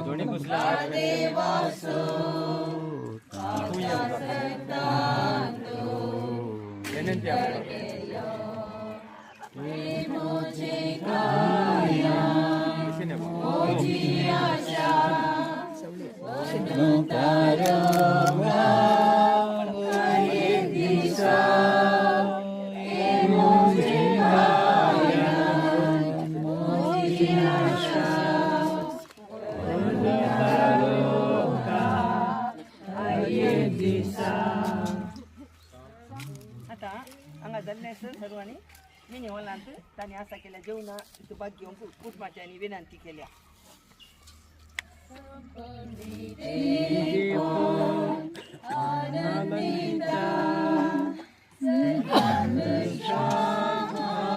दोन्ही कुसला विनंती आता हांगा जाल्लेसर सर्वांनी मी निवलांत तांणी आसा केल्या जेवणा तुपाक घेवंक कुटुंबाच्यांनी विनंती केल्या आनंदिता